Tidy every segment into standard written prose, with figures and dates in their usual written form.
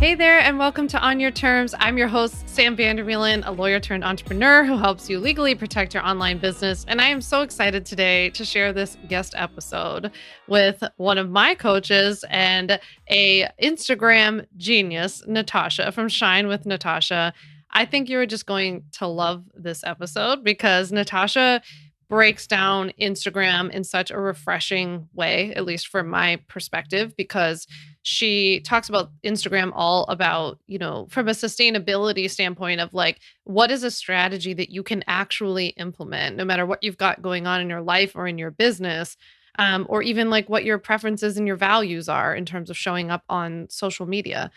Hey there, and welcome to On Your Terms. I'm your host, Sam Vander, a lawyer turned entrepreneur who helps you legally protect your online business. And I am so excited today to share this guest episode with one of my coaches and a Instagram genius, Natasha from Shine with Natasha. I think you're just going to love this episode because Natasha breaks down Instagram in such a refreshing way, at least from my perspective, because she talks about Instagram all about, from a sustainability standpoint of like, what is a strategy that you can actually implement no matter what you've got going on in your life or in your business, or even like what your preferences and your values are in terms of showing up on social media.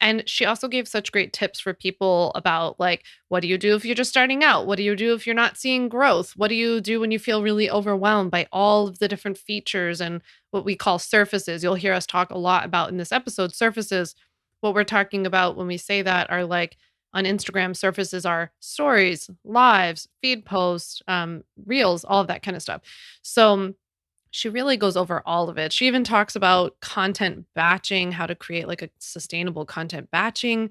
And she also gave such great tips for people about like, what do you do if you're just starting out? What do you do if you're not seeing growth? What do you do when you feel really overwhelmed by all of the different features and what we call surfaces? You'll hear us talk a lot about in this episode, surfaces. What we're talking about when we say that are like on Instagram, surfaces are stories, lives, feed posts, reels, all of that kind of stuff. So she really goes over all of it. She even talks about content batching, how to create like a sustainable content batching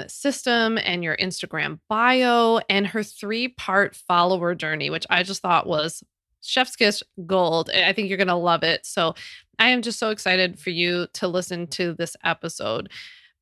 system and your Instagram bio and her 3-part follower journey, which I just thought was chef's kiss gold. I think you're going to love it. So I am just so excited for you to listen to this episode.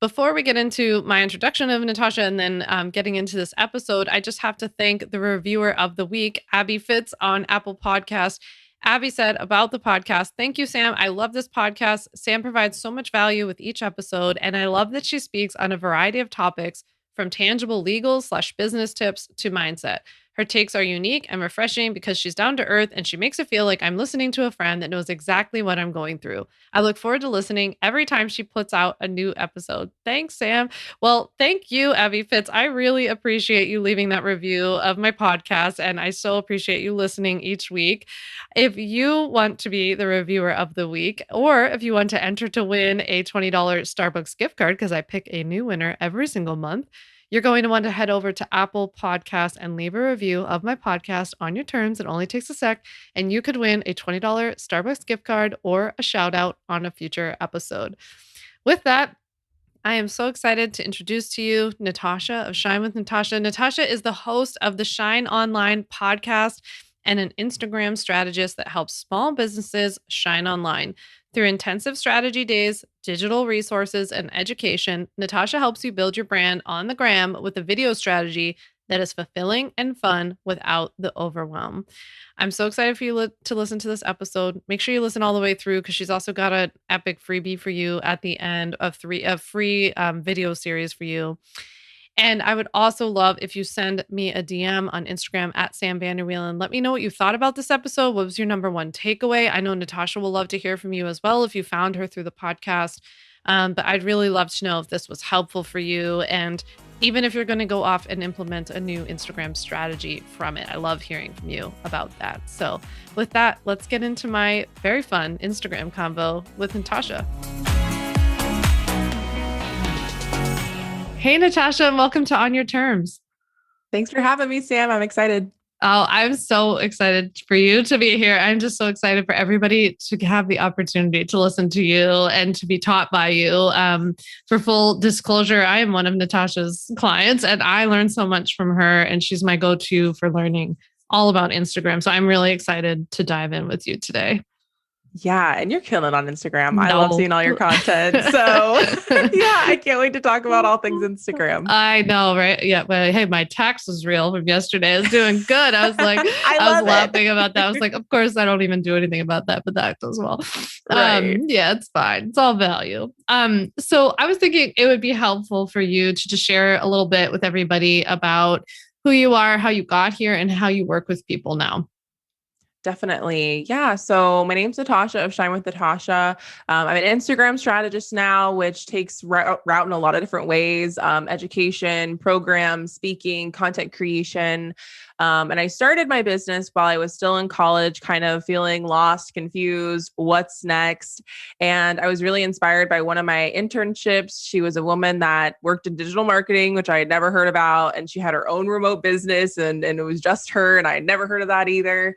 Before we get into my introduction of Natasha and then getting into this episode, I just have to thank the reviewer of the week, abbyfitzzz on Apple Podcasts. Abby said about the podcast, "Thank you, Sam. I love this podcast. Sam provides so much value with each episode, and I love that she speaks on a variety of topics from tangible legal/business tips to mindset. Her takes are unique and refreshing because she's down to earth and she makes it feel like I'm listening to a friend that knows exactly what I'm going through. I look forward to listening every time she puts out a new episode." Thanks, Sam. Well, thank you, Abby Fitz. I really appreciate you leaving that review of my podcast, and I so appreciate you listening each week. If you want to be the reviewer of the week, or if you want to enter to win a $20 Starbucks gift card, because I pick a new winner every single month, you're going to want to head over to Apple Podcasts and leave a review of my podcast on your terms. It only takes a sec, and you could win a $20 Starbucks gift card or a shout out on a future episode. With that, I am so excited to introduce to you Natasha of Shine with Natasha. Natasha is the host of the Shine Online podcast and an Instagram strategist that helps small businesses shine online. Through intensive strategy days, digital resources, and education, Natasha helps you build your brand on the gram with a video strategy that is fulfilling and fun without the overwhelm. I'm so excited for you to listen to this episode. Make sure you listen all the way through because she's also got an epic freebie for you at the end of a free video series for you. And I would also love if you send me a DM on Instagram at Sam Vander Wielen. Let me know what you thought about this episode. What was your number one takeaway? I know Natasha will love to hear from you as well if you found her through the podcast. But I'd really love to know if this was helpful for you. And even if you're going to go off and implement a new Instagram strategy from it, I love hearing from you about that. So with that, let's get into my very fun Instagram convo with Natasha. Hey, Natasha, and welcome to On Your Terms. Thanks for having me, Sam. I'm excited. Oh, I'm so excited for you to be here. I'm just so excited for everybody to have the opportunity to listen to you and to be taught by you. For full disclosure, I am one of Natasha's clients and I learned so much from her, and she's my go-to for learning all about Instagram. So I'm really excited to dive in with you today. Yeah, and you're killing it on Instagram. I love seeing all your content. So yeah, I can't wait to talk about all things Instagram. I know, right? Yeah, but hey, my tax was real from yesterday. I was doing good. I was like, I was laughing about that. I was like, of course, I don't even do anything about that, but that as well. Right. Yeah, it's fine. It's all value. So I was thinking it would be helpful for you to just share a little bit with everybody about who you are, how you got here, and how you work with people now. Definitely. Yeah. So my name's Natasha of Shine with Natasha. I'm an Instagram strategist now, which takes route in a lot of different ways, education, programs, speaking, content creation. And I started my business while I was still in college, kind of feeling lost, confused, what's next. And I was really inspired by one of my internships. She was a woman that worked in digital marketing, which I had never heard about. And she had her own remote business and it was just her. And I had never heard of that either.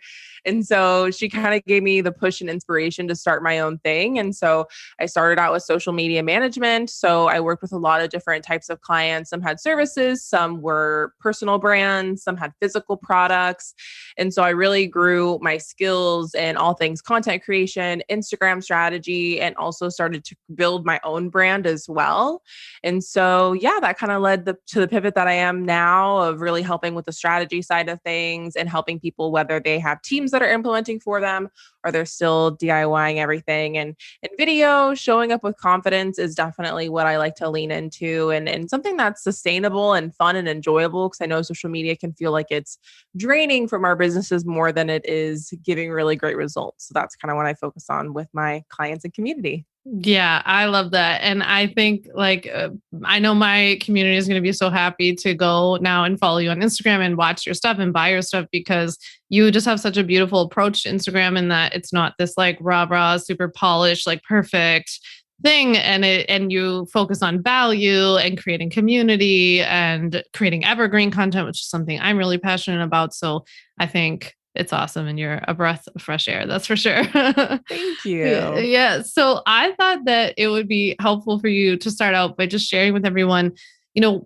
And so she kind of gave me the push and inspiration to start my own thing. And so I started out with social media management. So I worked with a lot of different types of clients. Some had services, some were personal brands, some had physical products. And so I really grew my skills in all things content creation, Instagram strategy, and also started to build my own brand as well. And so, yeah, that kind of led to the pivot that I am now of really helping with the strategy side of things and helping people, whether they have teams that are implementing for them or they're still DIYing everything. And video, showing up with confidence is definitely what I like to lean into, and something that's sustainable and fun and enjoyable, because I know social media can feel like it's draining from our businesses more than it is giving really great results. So that's kind of what I focus on with my clients and community. Yeah, I love that. And I think I know my community is going to be so happy to go now and follow you on Instagram and watch your stuff and buy your stuff, because you just have such a beautiful approach to Instagram, and that it's not this like rah, super polished, like perfect thing. And you focus on value and creating community and creating evergreen content, which is something I'm really passionate about. So I think it's awesome, and you're a breath of fresh air. That's for sure. Thank you. Yeah. So I thought that it would be helpful for you to start out by just sharing with everyone,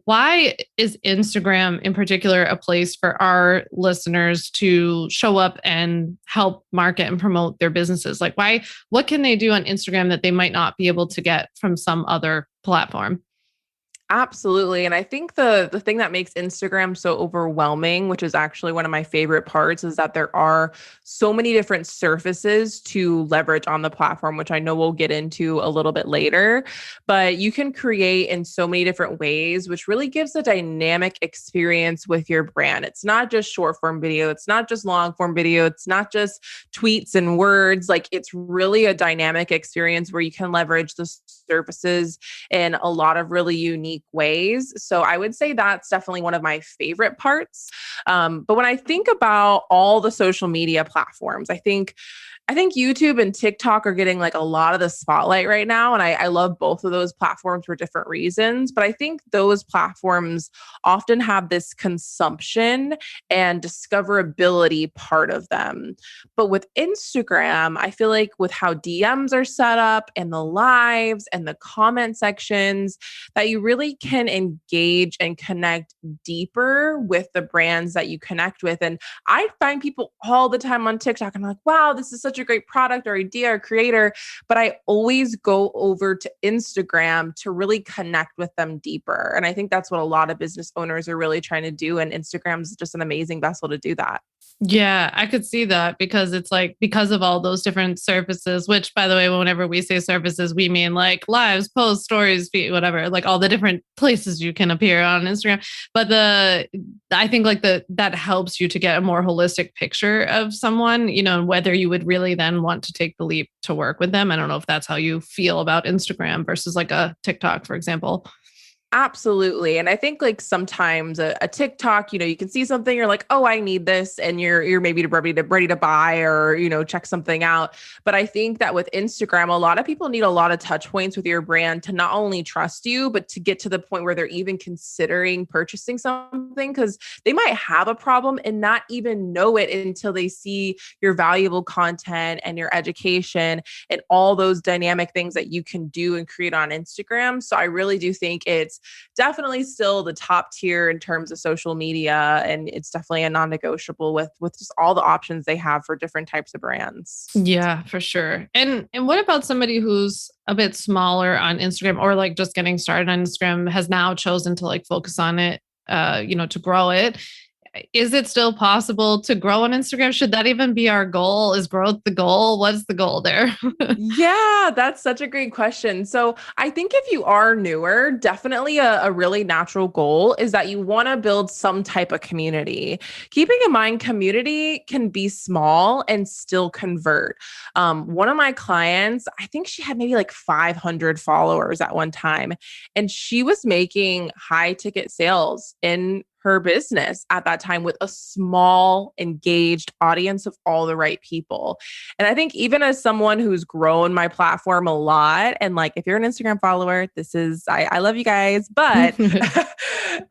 why is Instagram in particular a place for our listeners to show up and help market and promote their businesses? Like, what can they do on Instagram that they might not be able to get from some other platform? Absolutely. And I think the thing that makes Instagram so overwhelming, which is actually one of my favorite parts, is that there are so many different surfaces to leverage on the platform, which I know we'll get into a little bit later. But you can create in so many different ways, which really gives a dynamic experience with your brand. It's not just short form video. It's not just long form video. It's not just tweets and words. Like, it's really a dynamic experience where you can leverage the surfaces in a lot of really unique ways. So I would say that's definitely one of my favorite parts. But when I think about all the social media platforms, I think YouTube and TikTok are getting like a lot of the spotlight right now. And I love both of those platforms for different reasons. But I think those platforms often have this consumption and discoverability part of them. But with Instagram, I feel like with how DMs are set up and the lives and the comment sections, that you really can engage and connect deeper with the brands that you connect with. And I find people all the time on TikTok, and I'm like, wow, this is such a great product or idea or creator, but I always go over to Instagram to really connect with them deeper. And I think that's what a lot of business owners are really trying to do. And Instagram is just an amazing vessel to do that. Yeah, I could see that, because it's like, because of all those different surfaces, which, by the way, whenever we say surfaces, we mean like lives, posts, stories, feed, whatever, like all the different places you can appear on Instagram. But I think that helps you to get a more holistic picture of someone, whether you would really then want to take the leap to work with them. I don't know if that's how you feel about Instagram versus like a TikTok, for example. Absolutely. And I think like sometimes a TikTok, you can see something, you're like, oh, I need this. And you're maybe ready to buy or, check something out. But I think that with Instagram, a lot of people need a lot of touch points with your brand to not only trust you, but to get to the point where they're even considering purchasing something, because they might have a problem and not even know it until they see your valuable content and your education and all those dynamic things that you can do and create on Instagram. So I really do think it's definitely still the top tier in terms of social media. And it's definitely a non-negotiable with just all the options they have for different types of brands. Yeah, for sure. And what about somebody who's a bit smaller on Instagram, or like just getting started on Instagram, has now chosen to like focus on it, to grow it? Is it still possible to grow on Instagram? Should that even be our goal? Is growth the goal? What's the goal there? Yeah, that's such a great question. So I think if you are newer, definitely a really natural goal is that you want to build some type of community. Keeping in mind, community can be small and still convert. One of my clients, I think she had maybe like 500 followers at one time, and she was making high ticket sales in her business at that time with a small, engaged audience of all the right people. And I think even as someone who's grown my platform a lot, and like, if you're an Instagram follower, I love you guys, but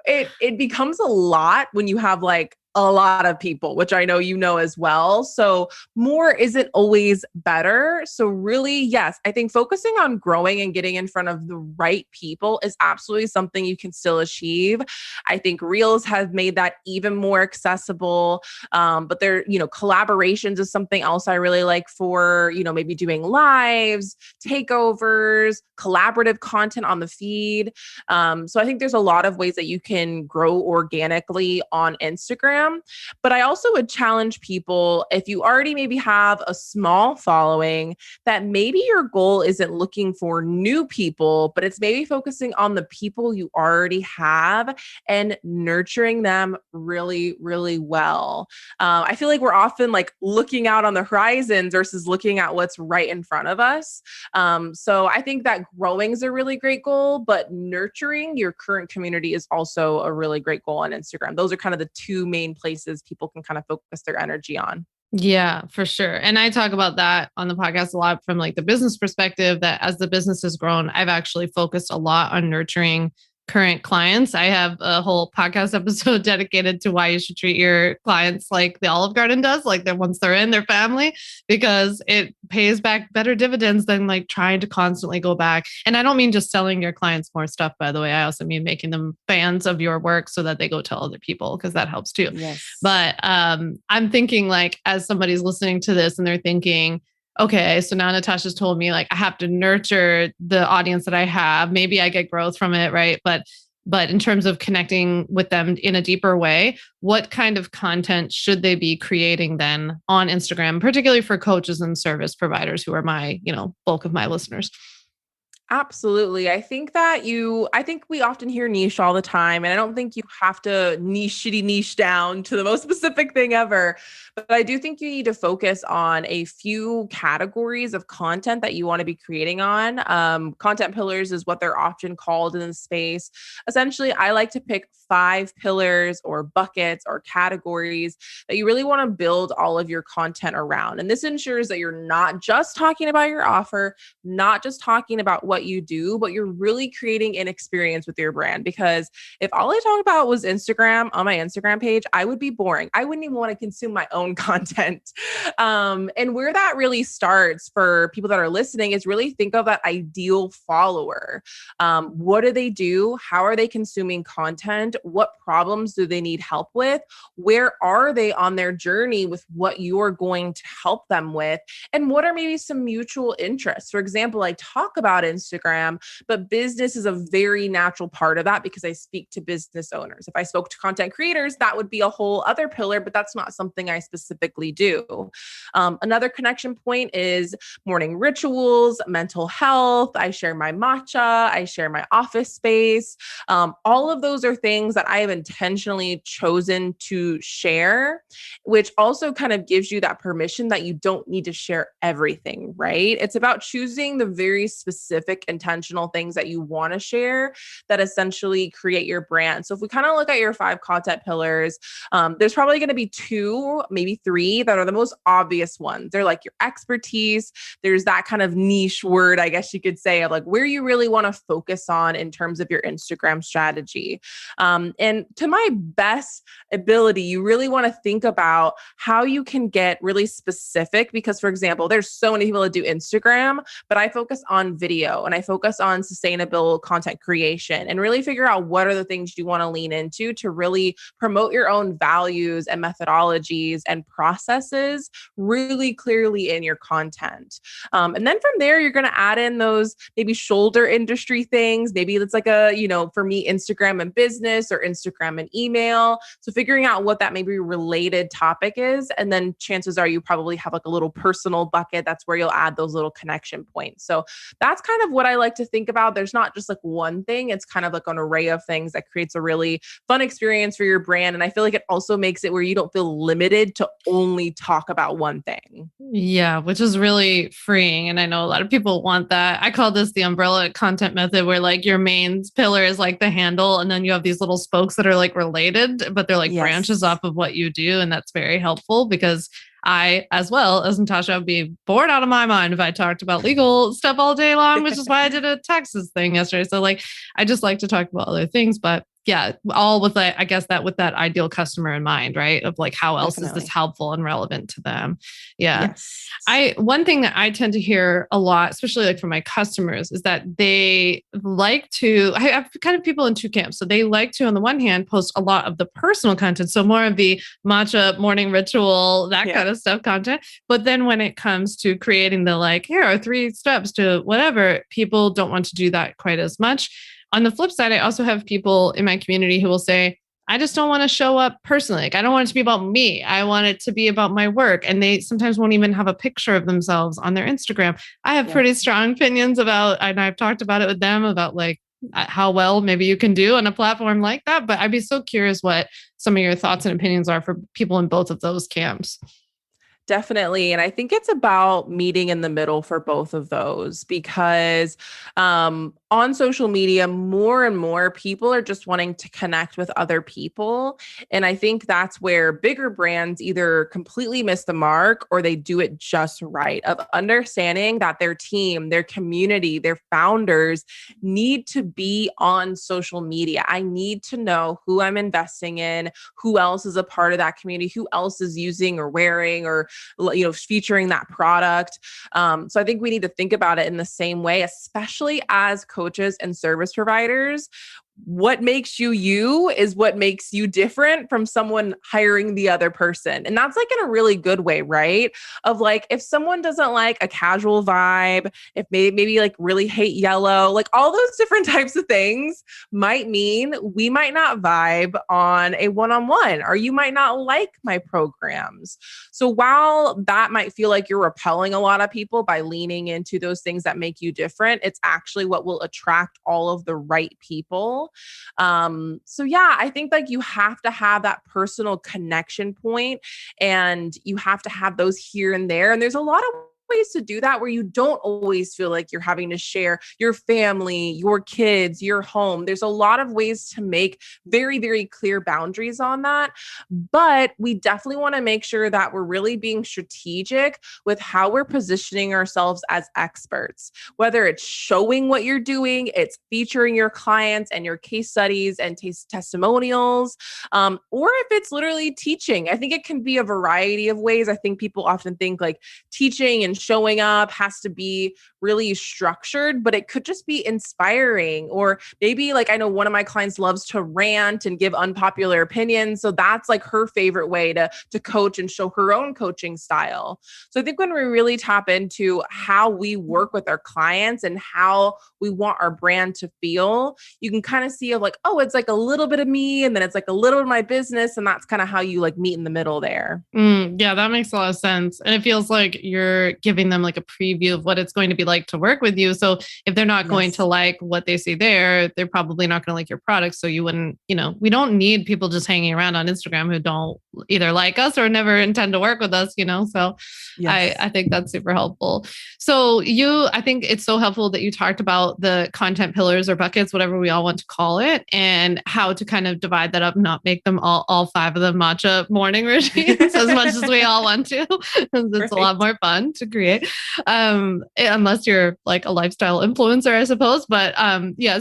it becomes a lot when you have like a lot of people, which I know you know as well. So more isn't always better. So really, yes, I think focusing on growing and getting in front of the right people is absolutely something you can still achieve. I think Reels have made that even more accessible. But there, collaborations is something else I really like for, maybe doing lives, takeovers, collaborative content on the feed. So I think there's a lot of ways that you can grow organically on Instagram. But I also would challenge people, if you already maybe have a small following, that maybe your goal isn't looking for new people, but it's maybe focusing on the people you already have and nurturing them really, really well. I feel like we're often like looking out on the horizons versus looking at what's right in front of us. So I think that growing is a really great goal, but nurturing your current community is also a really great goal on Instagram. Those are kind of the two main places people can kind of focus their energy on. Yeah, for sure. And I talk about that on the podcast a lot from like the business perspective, that as the business has grown, I've actually focused a lot on nurturing current clients. I have a whole podcast episode dedicated to why you should treat your clients like the Olive Garden does, like that once they're in their family, because it pays back better dividends than like trying to constantly go back. And I don't mean just selling your clients more stuff, by the way. I also mean making them fans of your work so that they go tell other people, because that helps too. Yes. But I'm thinking, like, as somebody's listening to this and they're thinking, okay, so now Natasha's told me like I have to nurture the audience that I have. Maybe I get growth from it, right? But in terms of connecting with them in a deeper way, what kind of content should they be creating then on Instagram, particularly for coaches and service providers who are my, bulk of my listeners? Absolutely. I think we often hear niche all the time, and I don't think you have to niche down to the most specific thing ever. But I do think you need to focus on a few categories of content that you want to be creating on. Content pillars is what they're often called in the space. Essentially, I like to pick 5 pillars or buckets or categories that you really want to build all of your content around. And this ensures that you're not just talking about your offer, not just talking about what you do, but you're really creating an experience with your brand. Because if all I talked about was Instagram on my Instagram page, I would be boring. I wouldn't even want to consume my own content. And where that really starts for people that are listening is really think of that ideal follower. What do they do? How are they consuming content? What problems do they need help with? Where are they on their journey with what you're going to help them with? And what are maybe some mutual interests? For example, I talk about Instagram, but business is a very natural part of that because I speak to business owners. If I spoke to content creators, that would be a whole other pillar, but that's not something I specifically do. Another connection point is morning rituals, mental health. I share my matcha. I share my office space. All of those are things that I have intentionally chosen to share, which also kind of gives you that permission that you don't need to share everything, right? It's about choosing the very specific intentional things that you want to share that essentially create your brand. So if we kind of look at your 5 content pillars, there's probably going to be 2, maybe 3 that are the most obvious ones. They're like your expertise. There's that kind of niche word, I guess you could say, of like where you really want to focus on in terms of your Instagram strategy. And to my best ability, you really want to think about how you can get really specific because, for example, there's so many people that do Instagram, but I focus on video and I focus on sustainable content creation and really figure out what are the things you want to lean into to really promote your own values and methodologies and processes really clearly in your content. And then from there, you're going to add in those maybe shoulder industry things. Maybe it's like for me, Instagram and business or Instagram and email. So figuring out what that maybe related topic is. And then chances are you probably have like a little personal bucket. That's where you'll add those little connection points. So that's kind of what I like to think about. There's not just like one thing. It's kind of like an array of things that creates a really fun experience for your brand. And I feel like it also makes it where you don't feel limited to only talk about one thing. Yeah, which is really freeing. And I know a lot of people want that. I call this the umbrella content method, where like your main pillar is like the handle. And then you have these little spokes that are like related, but they're like branches off of what you do. And that's very helpful because I, as well as Natasha, would be bored out of my mind if I talked about legal stuff all day long, which is why I did a taxes thing yesterday. So like, I just like to talk about other things, but Yeah, all with like, I guess that with that ideal customer in mind, right? Of like, how else is this Definitely. helpful and relevant to them? Yeah. Yes. One thing that I tend to hear a lot, especially like from my customers, is that they like to, I have kind of people in two camps. So they like to, on the one hand, post a lot of the personal content. So more of the matcha morning ritual, that Yeah. kind of stuff content. But then when it comes to creating the like, here are 3 steps to whatever, people don't want to do that quite as much. On the flip side, I also have people in my community who will say, I just don't want to show up personally. Like, I don't want it to be about me. I want it to be about my work. And they sometimes won't even have a picture of themselves on their Instagram. I have pretty strong opinions about, and I've talked about it with them about like how well maybe you can do on a platform like that. But I'd be so curious what some of your thoughts and opinions are for people in both of those camps. Definitely. And I think it's about meeting in the middle for both of those because on social media, more and more people are just wanting to connect with other people. And I think that's where bigger brands either completely miss the mark or they do it just right, of understanding that their team, their community, their founders need to be on social media. I need to know who I'm investing in, who else is a part of that community, who else is using or wearing or featuring that product. So I think we need to think about it in the same way, especially as coaches and service providers. What makes you you is what makes you different from someone hiring the other person. And that's like in a really good way, right? Of like, if someone doesn't like a casual vibe, if maybe like really hate yellow, like all those different types of things might mean we might not vibe on a one-on-one, or you might not like my programs. So while that might feel like you're repelling a lot of people by leaning into those things that make you different, it's actually what will attract all of the right people. So yeah, I think like you have to have that personal connection point and you have to have those here and there. And there's a lot of ways to do that where you don't always feel like you're having to share your family, your kids, your home. There's a lot of ways to make very, very clear boundaries on that. But we definitely want to make sure that we're really being strategic with how we're positioning ourselves as experts, whether it's showing what you're doing, it's featuring your clients and your case studies and testimonials, or if it's literally teaching. I think it can be a variety of ways. I think people often think like teaching and showing up has to be really structured, but it could just be inspiring. Or maybe like I know one of my clients loves to rant and give unpopular opinions. So that's like her favorite way to coach and show her own coaching style. So I think when we really tap into how we work with our clients and how we want our brand to feel, you can kind of see of like, oh, it's like a little bit of me and then it's like a little of my business. And that's kind of how you like meet in the middle there. Yeah, that makes a lot of sense. And it feels like you're giving them like a preview of what it's going to be like to work with you. So if they're not going to like what they see there, they're probably not going to like your product. So you wouldn't, we don't need people just hanging around on Instagram who don't either like us or never intend to work with us, So I think that's super helpful. So I think it's so helpful that you talked about the content pillars or buckets, whatever we all want to call it, and how to kind of divide that up, not make them all 5 of them matcha morning routines as much as we all want to. It's a lot more fun to create, unless you're like a lifestyle influencer, I suppose. But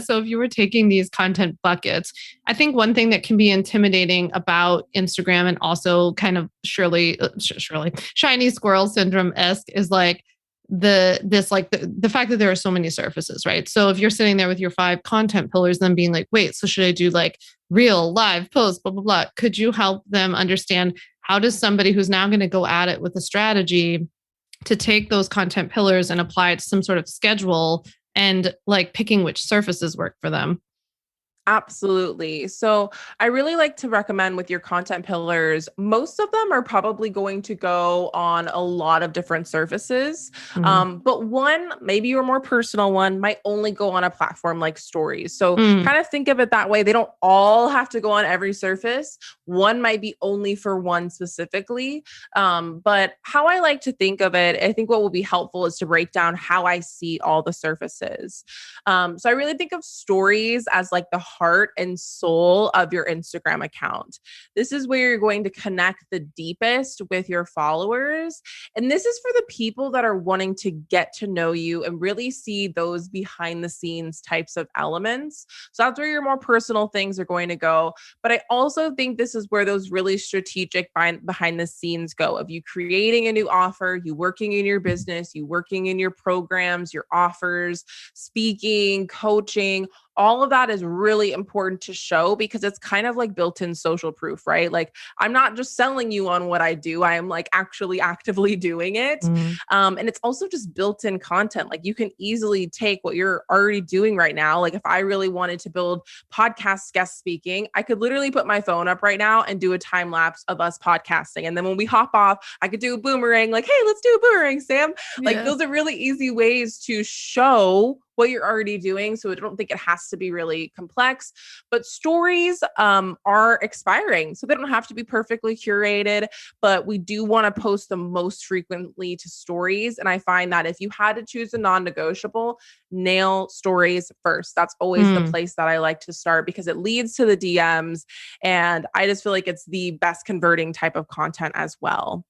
so if you were taking these content buckets, I think one thing that can be intimidating about Instagram and also kind of surely shiny squirrel syndrome-esque is like the fact that there are so many surfaces, right? So if you're sitting there with your 5 content pillars, then being like, wait, so should I do like real, live, post, blah, blah, blah? Could you help them understand how does somebody who's now going to go at it with a strategy to take those content pillars and apply it to some sort of schedule and like picking which surfaces work for them? Absolutely. So I really like to recommend with your content pillars, most of them are probably going to go on a lot of different surfaces. But one, maybe your more personal one, might only go on a platform like stories. So kind of think of it that way. They don't all have to go on every surface. One might be only for one specifically. But how I like to think of it, I think what will be helpful is to break down how I see all the surfaces. So I really think of stories as like the heart and soul of your Instagram account. This is where you're going to connect the deepest with your followers. And this is for the people that are wanting to get to know you and really see those behind the scenes types of elements. So that's where your more personal things are going to go. But I also think this is where those really strategic behind the scenes go, of you creating a new offer, you working in your business, you working in your programs, your offers, speaking, coaching. All of that is really important to show because it's kind of like built-in social proof, right? Like, I'm not just selling you on what I do. I am like actually actively doing it. And it's also just built-in content. Like, you can easily take what you're already doing right now. Like, if I really wanted to build podcast guest speaking, I could literally put my phone up right now and do a time lapse of us podcasting. And then when we hop off, I could do a boomerang, like, hey, let's do a boomerang, Sam. Like, those are really easy ways to show what you're already doing. So I don't think it has to be really complex, but stories are expiring. So they don't have to be perfectly curated, but we do want to post them most frequently to stories. And I find that if you had to choose a non-negotiable, nail stories first. That's always the place that I like to start because it leads to the DMs. And I just feel like it's the best converting type of content as well.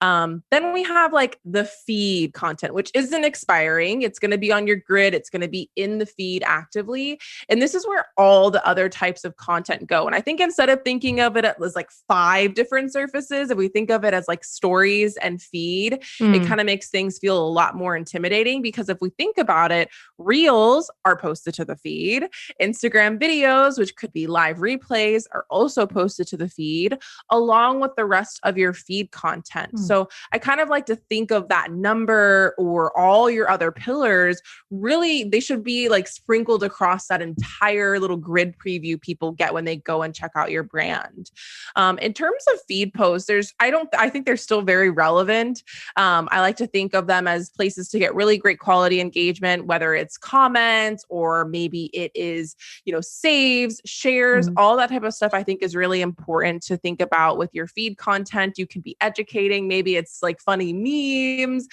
Then we have like the feed content, which isn't expiring. It's going to be on your grid. It's going to be in the feed actively. And this is where all the other types of content go. And I think instead of thinking of it as like 5 different surfaces, if we think of it as like stories and feed, it kind of makes things feel a lot more intimidating because if we think about it, reels are posted to the feed. Instagram videos, which could be live replays, are also posted to the feed along with the rest of your feed content. So I kind of like to think of that number or all your other pillars, really, they should be like sprinkled across that entire little grid preview people get when they go and check out your brand. In terms of feed posts, I think they're still very relevant. I like to think of them as places to get really great quality engagement, whether it's comments or maybe it is, saves, shares, all that type of stuff. I think is really important to think about with your feed content. You can be educating. Maybe it's like funny memes.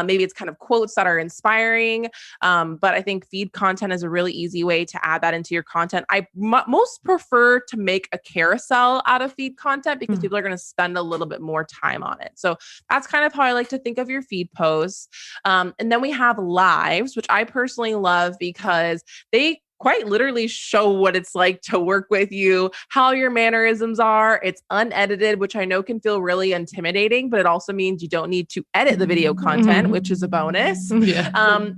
Maybe it's kind of quotes that are inspiring. But I think feed content is a really easy way to add that into your content. I most prefer to make a carousel out of feed content because people are going to spend a little bit more time on it. So that's kind of how I like to think of your feed posts. And then we have lives, which I personally love because they quite literally show what it's like to work with you, how your mannerisms are. It's unedited, which I know can feel really intimidating, but it also means you don't need to edit the video content, which is a bonus. And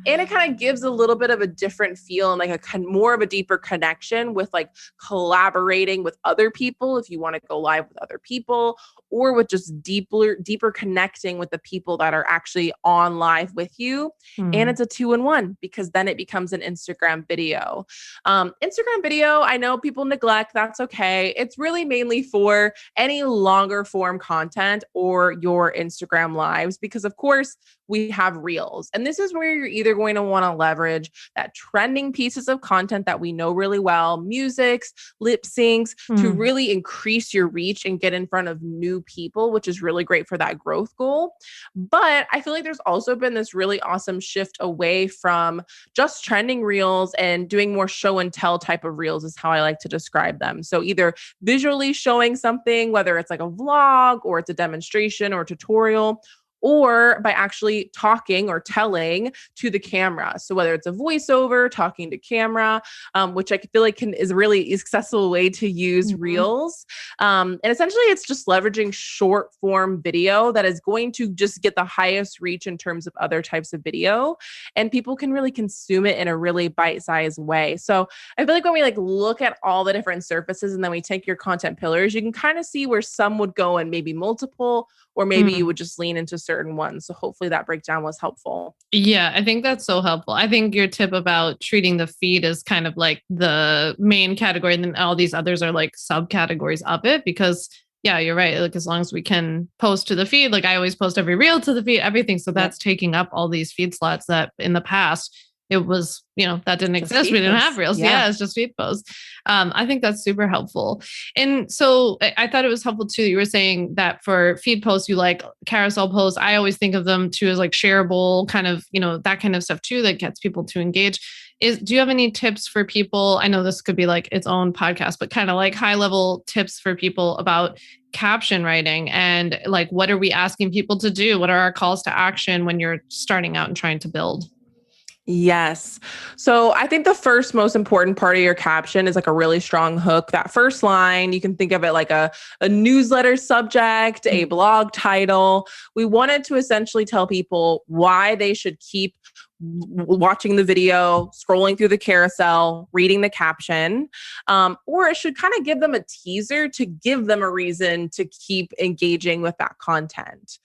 it kind of gives a little bit of a different feel and like more of a deeper connection with like collaborating with other people if you want to go live with other people, or with just deeper connecting with the people that are actually on live with you. And it's a 2-in-1 because then it becomes an Instagram video. Instagram video, I know people neglect, that's okay. It's really mainly for any longer form content or your Instagram lives, because of course we have reels. And this is where you're either going to want to leverage that trending pieces of content that we know really well, musics, lip syncs, to really increase your reach and get in front of new people, which is really great for that growth goal. But I feel like there's also been this really awesome shift away from just trending reels and doing more show and tell type of reels is how I like to describe them. So either visually showing something, whether it's like a vlog or it's a demonstration or a tutorial, or by actually talking or telling to the camera. So whether it's a voiceover, talking to camera, which I feel like is a really accessible way to use reels. And essentially it's just leveraging short form video that is going to just get the highest reach in terms of other types of video. And people can really consume it in a really bite-sized way. So I feel like when we like look at all the different surfaces and then we take your content pillars, you can kind of see where some would go in maybe multiple, or maybe you would just lean into certain ones. So hopefully that breakdown was helpful. Yeah, I think that's so helpful. I think your tip about treating the feed as kind of like the main category and then all these others are like subcategories of it, because yeah, you're right. Like as long as we can post to the feed, like I always post every reel to the feed, everything. So that's taking up all these feed slots that in the past it was, that didn't exist. We didn't have reels. Yeah, it's just feed posts. I think that's super helpful. And so I thought it was helpful too. You were saying that for feed posts, you like carousel posts. I always think of them too as like shareable kind of, that kind of stuff too, that gets people to engage. do you have any tips for people? I know this could be like its own podcast, but kind of like high level tips for people about caption writing and like, what are we asking people to do? What are our calls to action when you're starting out and trying to build? Yes. So I think the first most important part of your caption is like a really strong hook. That first line, you can think of it like a newsletter subject, a blog title. We wanted to essentially tell people why they should keep watching the video, scrolling through the carousel, reading the caption, or it should kind of give them a teaser to give them a reason to keep engaging with that content.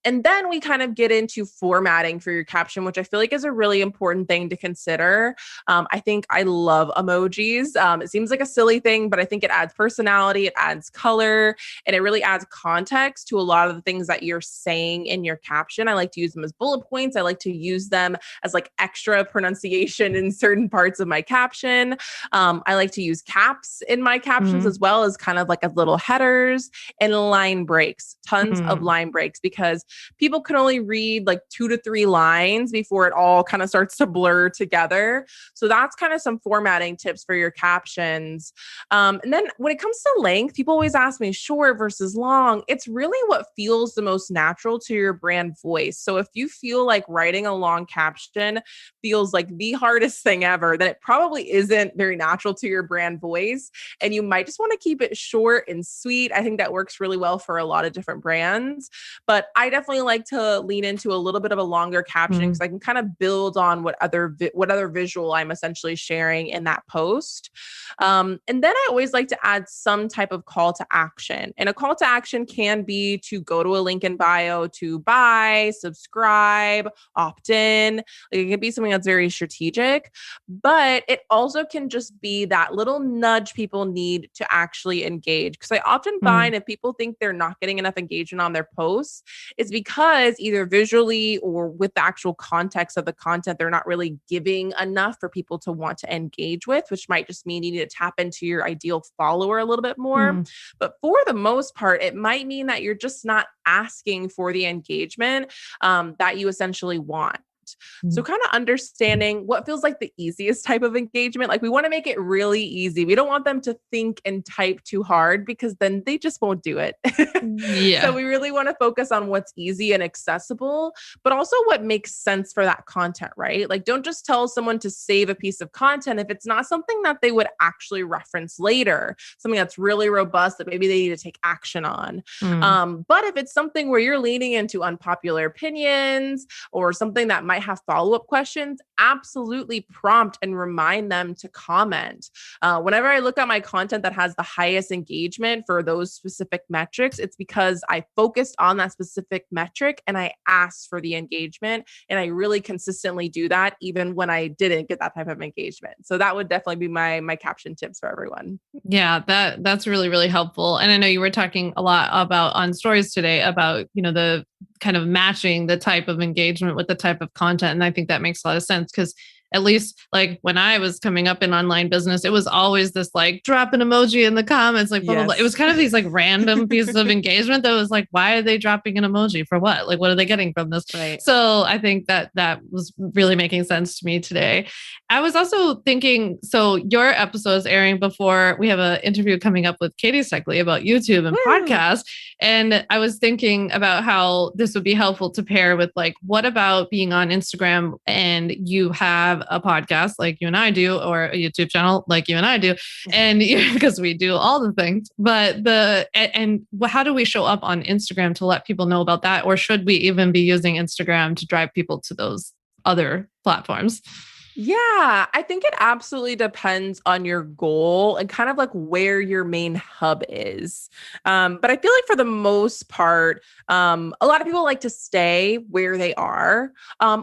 And then we kind of get into formatting for your caption, which I feel like is a really important thing to consider. I think I love emojis. It seems like a silly thing, but I think it adds personality, it adds color, and it really adds context to a lot of the things that you're saying in your caption. I like to use them as bullet points. I like to use them as like extra pronunciation in certain parts of my caption. I like to use caps in my captions as well as kind of like as little headers and line breaks, tons of line breaks, because people can only read like 2 to 3 lines before it all kind of starts to blur together. So that's kind of some formatting tips for your captions. And then when it comes to length, people always ask me short versus long. It's really what feels the most natural to your brand voice. So if you feel like writing a long caption feels like the hardest thing ever, then it probably isn't very natural to your brand voice. And you might just want to keep it short and sweet. I think that works really well for a lot of different brands. But I definitely like to lean into a little bit of a longer caption because I can kind of build on what other visual I'm essentially sharing in that post. And then I always like to add some type of call to action. And a call to action can be to go to a link in bio to buy, subscribe, opt in. Like it can be something that's very strategic, but it also can just be that little nudge people need to actually engage. Because I often find if people think they're not getting enough engagement on their posts, it's because either visually or with the actual context of the content, they're not really giving enough for people to want to engage with, which might just mean you need to tap into your ideal follower a little bit more. But for the most part, it might mean that you're just not asking for the engagement that you essentially want. So kind of understanding what feels like the easiest type of engagement. Like we want to make it really easy. We don't want them to think and type too hard because then they just won't do it. So we really want to focus on what's easy and accessible, but also what makes sense for that content, right? Like don't just tell someone to save a piece of content if it's not something that they would actually reference later, something that's really robust that maybe they need to take action on. But if it's something where you're leaning into unpopular opinions or something that might have follow-up questions, absolutely prompt and remind them to comment. Whenever I look at my content that has the highest engagement for those specific metrics, it's because I focused on that specific metric and I asked for the engagement. And I really consistently do that even when I didn't get that type of engagement. So that would definitely be my caption tips for everyone. Yeah, that's really, really helpful. And I know you were talking a lot about on stories today about, the kind of matching the type of engagement with the type of content. And I think that makes a lot of sense because at least like when I was coming up in online business, it was always this like drop an emoji in the comments, like blah, blah, blah. It was kind of these like random pieces of engagement that was like, why are they dropping an emoji for what? Like, what are they getting from this? Right. So I think that was really making sense to me today. I was also thinking, so your episode is airing before we have an interview coming up with Katie Steckley about YouTube and podcasts. And I was thinking about how this would be helpful to pair with like, what about being on Instagram and you have a podcast like you and I do, or a YouTube channel like you and I do, and because we do all the things, but how do we show up on Instagram to let people know about that? Or should we even be using Instagram to drive people to those other platforms? Yeah, I think it absolutely depends on your goal and kind of like where your main hub is. But I feel like for the most part, a lot of people like to stay where they are,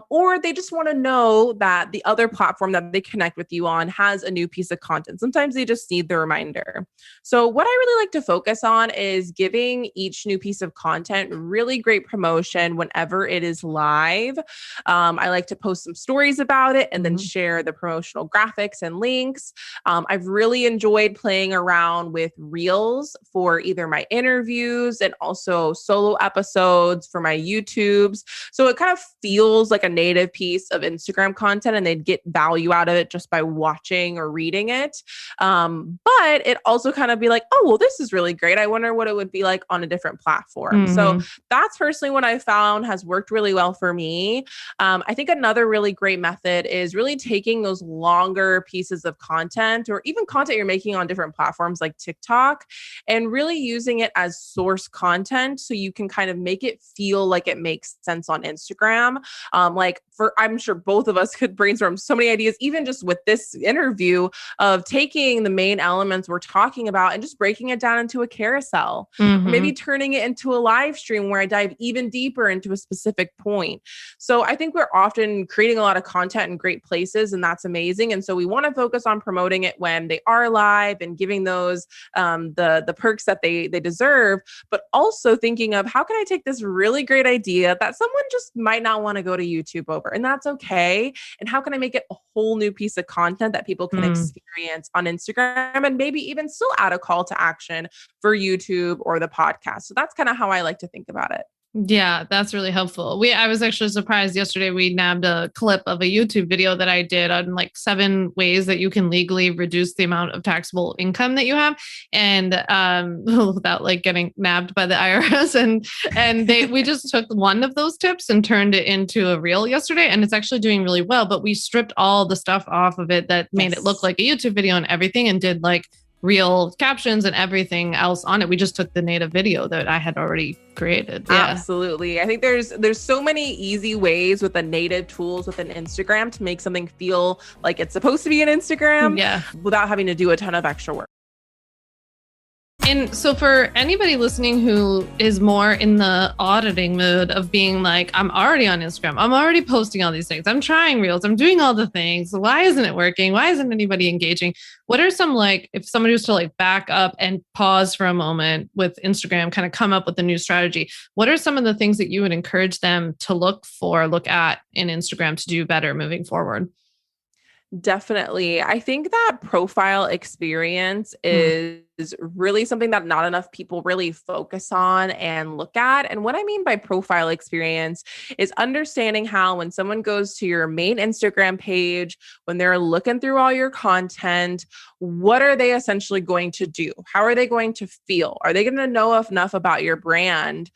or they just want to know that the other platform that they connect with you on has a new piece of content. Sometimes they just need the reminder. So what I really like to focus on is giving each new piece of content really great promotion whenever it is live. I like to post some stories about it and then share the promotional graphics and links. I've really enjoyed playing around with reels for either my interviews and also solo episodes for my YouTubes. So it kind of feels like a native piece of Instagram content and they'd get value out of it just by watching or reading it. But it also kind of be like, oh, well, this is really great. I wonder what it would be like on a different platform. So that's personally what I found has worked really well for me. I think another really great method is really taking those longer pieces of content or even content you're making on different platforms like TikTok and really using it as source content so you can kind of make it feel like it makes sense on Instagram. I'm sure both of us could brainstorm so many ideas, even just with this interview of taking the main elements we're talking about and just breaking it down into a carousel, or maybe turning it into a live stream where I dive even deeper into a specific point. So I think we're often creating a lot of content in great places, and that's amazing. And so we want to focus on promoting it when they are live and giving those the perks that they deserve, but also thinking of how can I take this really great idea that someone just might not want to go to YouTube over, and that's okay. And how can I make it a whole new piece of content that people can experience on Instagram and maybe even still add a call to action for YouTube or the podcast. So that's kind of how I like to think about it. Yeah, that's really helpful. I was actually surprised yesterday we nabbed a clip of a YouTube video that I did on like 7 ways that you can legally reduce the amount of taxable income that you have, and without like getting nabbed by the IRS. And we just took one of those tips and turned it into a reel yesterday, and it's actually doing really well. But we stripped all the stuff off of it that made it look like a YouTube video and everything, and did like real captions and everything else on it. We just took the native video that I had already created. Yeah. Absolutely. I think there's so many easy ways with the native tools within Instagram to make something feel like it's supposed to be an Instagram without having to do a ton of extra work. And so for anybody listening who is more in the auditing mood of being like, I'm already on Instagram, I'm already posting all these things, I'm trying reels, I'm doing all the things, why isn't it working? Why isn't anybody engaging? What are some, like, if somebody was to like back up and pause for a moment with Instagram, kind of come up with a new strategy, what are some of the things that you would encourage them to look at in Instagram to do better moving forward? Definitely. I think that profile experience is really something that not enough people really focus on and look at. And what I mean by profile experience is understanding how when someone goes to your main Instagram page, when they're looking through all your content, what are they essentially going to do? How are they going to feel? Are they going to know enough about your brand?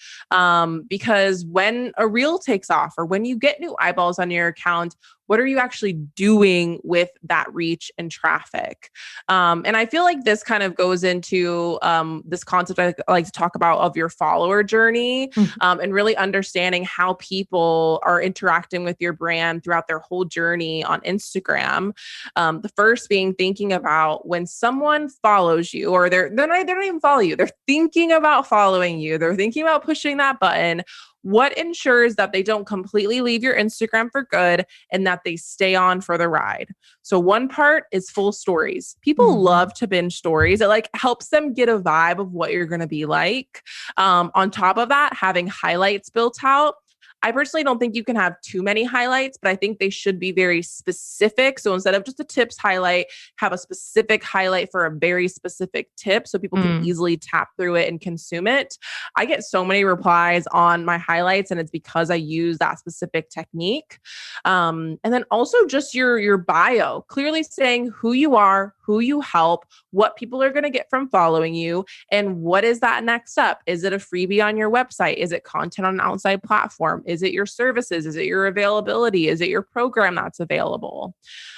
Because when a reel takes off or when you get new eyeballs on your account, what are you actually doing with that reach and traffic? And I feel like this kind of goes into this concept I like to talk about of your follower journey, and really understanding how people are interacting with your brand throughout their whole journey on Instagram. The first being thinking about when someone follows you, or they don't even follow you, they're thinking about following you, they're thinking about pushing that button. What ensures that they don't completely leave your Instagram for good and that they stay on for the ride? So one part is full stories. People love to binge stories. It like helps them get a vibe of what you're going to be like. On top of that, having highlights built out. I personally don't think you can have too many highlights, but I think they should be very specific. So instead of just a tips highlight, have a specific highlight for a very specific tip so people can easily tap through it and consume it. I get so many replies on my highlights, and it's because I use that specific technique. And then also just your bio, clearly saying who you are, who you help, what people are going to get from following you, and what is that next step? Is it a freebie on your website? Is it content on an outside platform? Is it your services? Is it your availability? Is it your program that's available?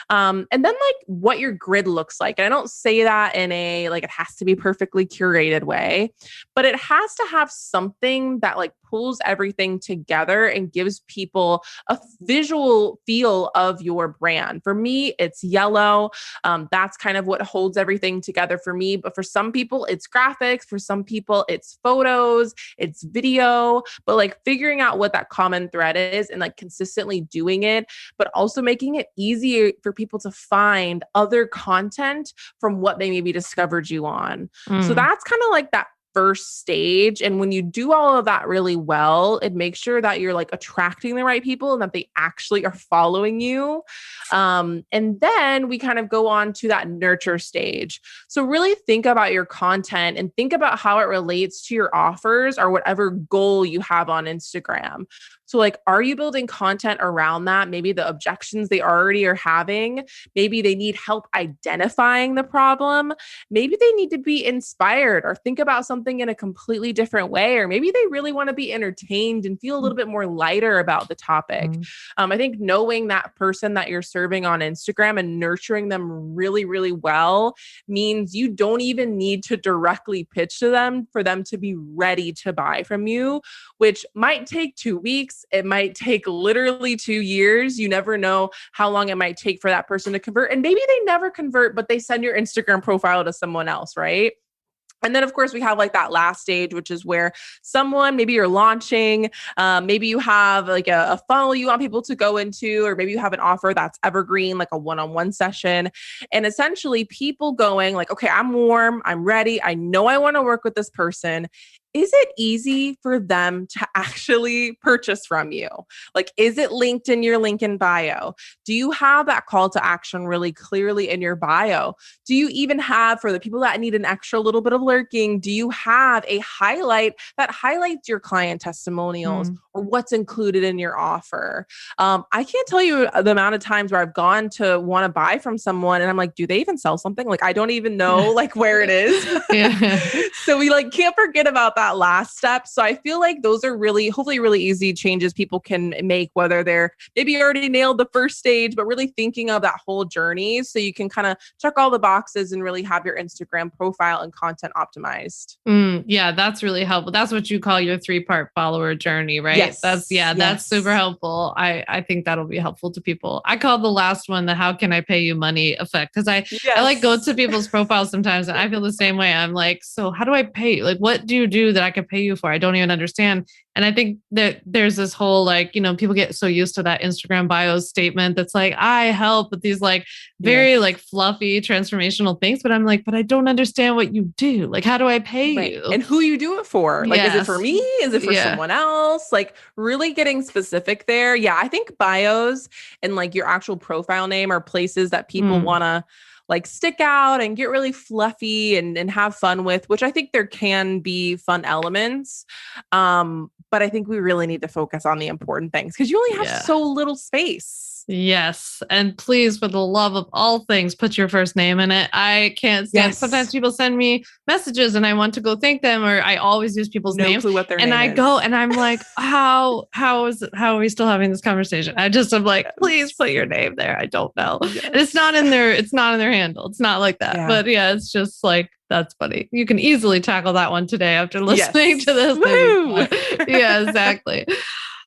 And then like what your grid looks like. And I don't say that in a, like, it has to be perfectly curated way, but it has to have something that like pulls everything together and gives people a visual feel of your brand. For me, it's yellow. That's kind of what holds everything together for me. But for some people, it's graphics. For some people, it's photos, it's video, but like figuring out what that common thread is and like consistently doing it, but also making it easier for people to find other content from what they maybe discovered you on. So that's kind of like that first stage. And when you do all of that really well, it makes sure that you're like attracting the right people and that they actually are following you. And then we kind of go on to that nurture stage. So really think about your content and think about how it relates to your offers or whatever goal you have on Instagram. So like, are you building content around that? Maybe the objections they already are having, maybe they need help identifying the problem. Maybe they need to be inspired or think about something in a completely different way, or maybe they really want to be entertained and feel a little bit more lighter about the topic. I think knowing that person that you're serving on Instagram and nurturing them really, really well means you don't even need to directly pitch to them for them to be ready to buy from you, which might take 2 weeks. It might take literally 2 years. You never know how long it might take for that person to convert. And maybe they never convert, but they send your Instagram profile to someone else, right? And then, of course, we have like that last stage, which is where someone, maybe you're launching, maybe you have like a funnel you want people to go into, or maybe you have an offer that's evergreen, like a one-on-one session. And essentially people going like, okay, I'm warm, I'm ready. I know I want to work with this person. Is it easy for them to actually purchase from you? Like, is it linked in your link in bio? Do you have that call to action really clearly in your bio? Do you even have, for the people that need an extra little bit of lurking, do you have a highlight that highlights your client testimonials or what's included in your offer? I can't tell you the amount of times where I've gone to want to buy from someone and I'm like, do they even sell something? Like, I don't even know like where it is. So we like can't forget about that last step. So I feel like those are really, hopefully really easy changes people can make, whether they're maybe already nailed the first stage, but really thinking of that whole journey. So you can kind of check all the boxes and really have your Instagram profile and content optimized. Yeah, that's really helpful. That's what you call your 3-part follower journey, right? Yes. That's super helpful. I think that'll be helpful to people. I call the last one the how can I pay you money effect, because I like go to people's profiles sometimes and I feel the same way. I'm like, so how do I pay you? Like, what do you do that I could pay you for? I don't even understand. And I think that there's this whole like, people get so used to that Instagram bio statement that's like, I help with these like very like fluffy transformational things. But I'm like, but I don't understand what you do. Like, how do I pay you? And who you do it for? Like, is it for me? Is it for someone else? Like really getting specific there. Yeah. I think bios and like your actual profile name are places that people want to like stick out and get really fluffy and have fun with, which I think there can be fun elements. But I think we really need to focus on the important things because you only have so little space. Yes. And please, for the love of all things, put your first name in it. I can't stand. Sometimes people send me messages and I want to go thank them, or I always use people's names. No clue what their name is. And I go and I'm like, how are we still having this conversation? I'm like, please put your name there. I don't know. Yes. And it's not in their handle. It's not like that. Yeah. But yeah, it's just like, that's funny. You can easily tackle that one today after listening to this. Yeah, exactly.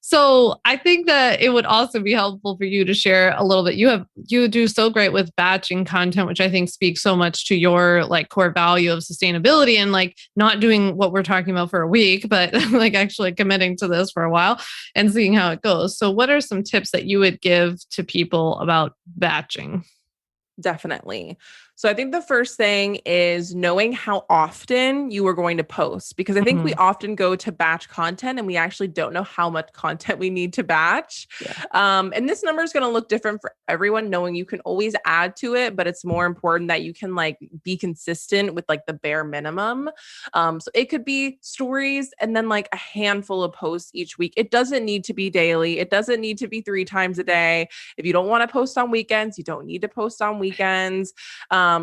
So I think that it would also be helpful for you to share a little bit. You do so great with batching content, which I think speaks so much to your like core value of sustainability and like not doing what we're talking about for a week, but like actually committing to this for a while and seeing how it goes. So what are some tips that you would give to people about batching? Definitely. So I think the first thing is knowing how often you are going to post, because I think we often go to batch content and we actually don't know how much content we need to batch. Yeah. And this number is going to look different for everyone, knowing you can always add to it, but it's more important that you can like be consistent with like the bare minimum. So it could be stories and then like a handful of posts each week. It doesn't need to be daily. It doesn't need to be 3 times a day. If you don't want to post on weekends, you don't need to post on weekends.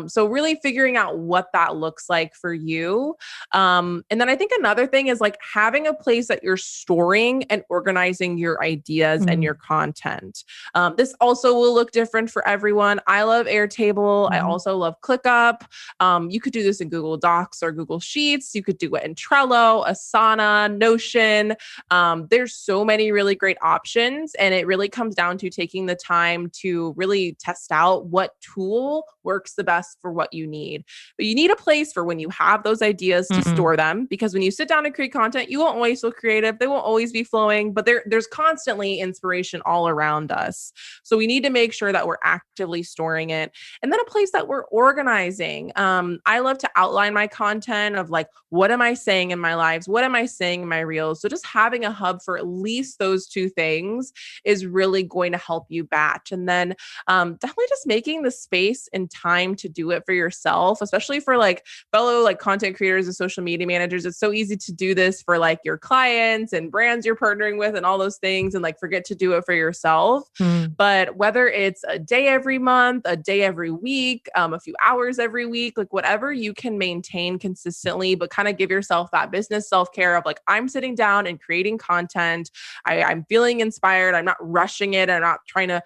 So really figuring out what that looks like for you. And then I think another thing is like having a place that you're storing and organizing your ideas and your content. This also will look different for everyone. I love Airtable. I also love ClickUp. You could do this in Google Docs or Google Sheets. You could do it in Trello, Asana, Notion. There's so many really great options, and it really comes down to taking the time to really test out what tool works the best best for what you need. But you need a place for when you have those ideas to store them, because when you sit down and create content, you won't always feel creative. They won't always be flowing, but there's constantly inspiration all around us. So we need to make sure that we're actively storing it. And then a place that we're organizing. I love to outline my content of like, what am I saying in my lives? What am I saying in my reels? So just having a hub for at least those two things is really going to help you batch. And then definitely just making the space and time to do it for yourself, especially for like fellow like content creators and social media managers. It's so easy to do this for like your clients and brands you're partnering with and all those things, and like forget to do it for yourself. But whether it's a day every month, a day every week, a few hours every week, like whatever you can maintain consistently, but kind of give yourself that business self-care of like, I'm sitting down and creating content. I'm feeling inspired. I'm not rushing it. I'm not trying to